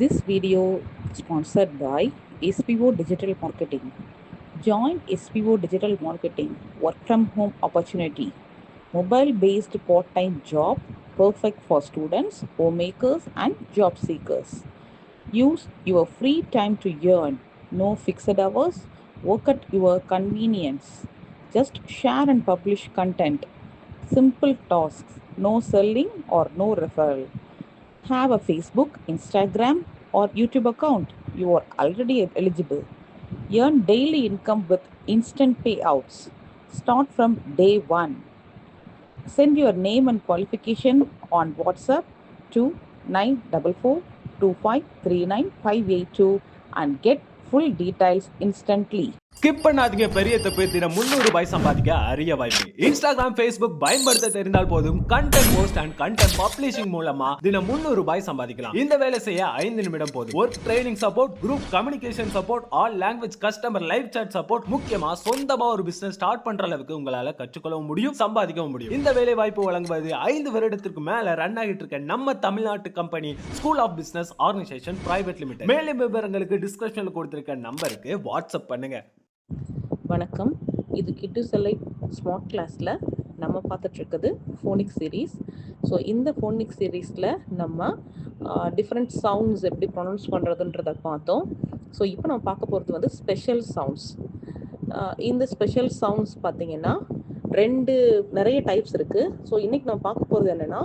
This video sponsored by SPO Digital Marketing. Join SPO Digital Marketing work from home opportunity. Mobile based part time job perfect for students, homemakers, and job seekers. Use your free time to earn. No fixed hours. Work at your convenience. Just share and publish content. Simple tasks. No selling or no referral. Have a Facebook, Instagram, or YouTube account, you are already eligible. Earn daily income with instant payouts. Start from day one. Send your name and qualification on WhatsApp to 9442539 and get full details instantly. Skip பண்ணாதீங்க. பெரிய தப்பு. தினம் 300 ரூபாய் சம்பாதிக்க அரிய வாய்ப்பு. Instagram, Facebook பயன்படுத்த தெரிந்தால் போதும் content post and content publishing மூலமா தினம் 300 ரூபாய் சம்பாதிக்கலாம். இந்த வேலை செய்ய 5 நிமிடம் போதும். Work training support, group communication support, all language customer live chat support, முக்கியமா சொந்தமா ஒரு பிசினஸ் ஸ்டார்ட் பண்ற அளவுக்கு உங்களால கற்றுக்கொள்ளவும் முடியும், சம்பாதிக்கவும் முடியும். இந்த வேலை வாய்ப்பு வழங்குவது 5 வருடத்திற்கு மேல ரன் ஆகிட்டு இருக்க நம்ம தமிழ்நாட்டு company school of business organisation private limited. மேலும் விவரங்களுக்கு டிஸ்கிரிப்ஷன்ல கொடுத்திருக்க நம்பருக்கு வாட்ஸ்அப் பண்ணுங்க. வணக்கம், இது கிட்டு செல்லைட் ஸ்மார்ட் கிளாஸில் நம்ம பார்த்துட்ருக்குது ஃபோனிக் சீரீஸ். ஸோ இந்த ஃபோனிக் சீரீஸில் நம்ம டிஃப்ரெண்ட் சவுண்ட்ஸ் எப்படி ப்ரொனவுன்ஸ் பண்ணுறதுன்றதை பார்த்தோம். ஸோ இப்போ நம்ம பார்க்க போகிறது வந்து ஸ்பெஷல் சவுண்ட்ஸ். இந்த ஸ்பெஷல் சவுண்ட்ஸ் பார்த்திங்கன்னா நிறைய டைப்ஸ் இருக்குது. ஸோ இன்றைக்கி நம்ம பார்க்க போகிறது என்னென்னா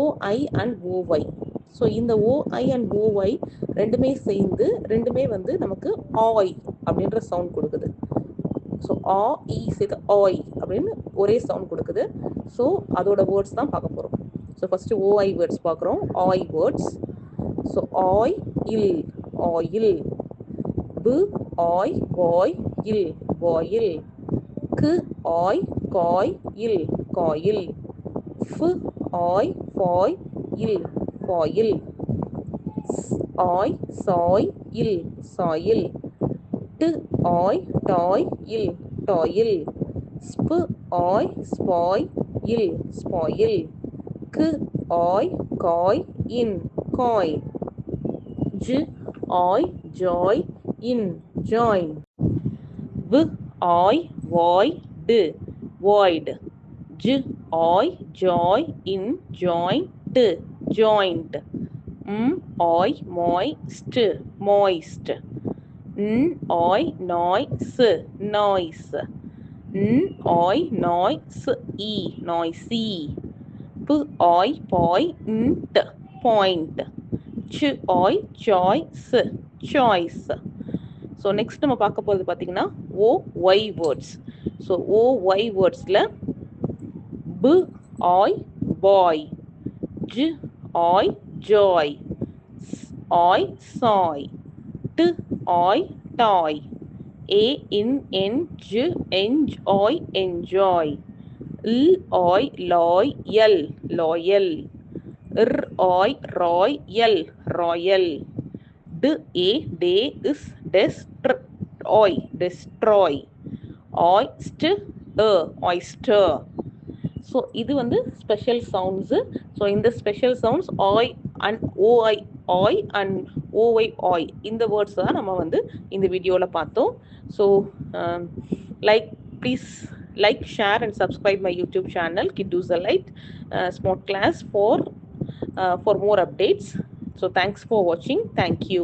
ஓஐ அண்ட் ஓஒய். ஸோ இந்த ஓஐ அண்ட் ஓஒய் ரெண்டுமே வந்து நமக்கு ஆய் அப்படின்ற சவுண்ட் கொடுக்குது. ஸோ ஆ இ சேர்த்து ஆய் அப்படின்னு ஒரே சவுண்ட் கொடுக்குது. ஸோ அதோட வேர்ட்ஸ் தான் பார்க்க போகிறோம். ஸோ ஃபஸ்ட்டு ஓஐ வேர்ட்ஸ் பார்க்குறோம். ஆய் வேர்ட்ஸ். ஸோ ஆய் இல், ஆயில். பு ஆய் வாய் இல், வாயில். கு ஆய் காய் இல், காயில். ஃபு ஆய் ஃபாய் இல், ஃபாயில். ஆய் சாய் இல், சாயில். டு ஆய் டாய் இல், டாயில். ஸ்பு ஆய் ஸ்பாய் இல், ஸ்பாயில். கு ஆய் காய் இன், காய். ஜு ஆய் ஜாய் இன், ஜாயின். வு ஆய் வாய் டு, வாய்டு. ஜு ஆய் ஜாய் இன், ஜாயிண்ட், ஜாயிண்ட். ஆய் மாய் ஸ்ட், மாய்ஸ்ட். ஆய் நாய் சு, நாய்ஸ். ஆய் நாய் சு இ, நாய்ஸி. பு ஆய் பாய் ண்ட், பாயிண்ட். சு ஆய் சாய் சு, சாய்ஸ். ஸோ நெக்ஸ்ட் நம்ம பார்க்க போகிறது பார்த்தீங்கன்னா ஓ ஒய் வேர்ட்ஸ். ஸோ ஓ ஒய் வேர்ட்ஸில் பு ஆய் பாய், ஜு ஆய் ஜாய், ஆய் சாய். டு ஆய் டாய். ஏ இன் என் ஜு என்ஜாய், என்ஜாய். இல் ஆய் லாய் எல், லாயல். இர் ஆய் ராய் எல், ராயல். டு ஏ டே இஸ் டெஸ்ட்ர், ஆய் டெஸ்ட்ராய். ஆய் ஸ்ட் ஆய்ஸ்டர். ஸோ இது வந்து ஸ்பெஷல் சவுண்ட்ஸு. ஸோ இந்த ஸ்பெஷல் சவுண்ட்ஸ் ஆய் அண்ட் ஓஐ, ஆய் அண்ட் ஓஒய், ஆய், இந்த வேர்ட்ஸ் தான் நம்ம வந்து இந்த வீடியோவில் பார்த்தோம். So please like, share and subscribe my YouTube channel Kiddu Zalite Smart Class for more updates. So thanks for watching. Thank you.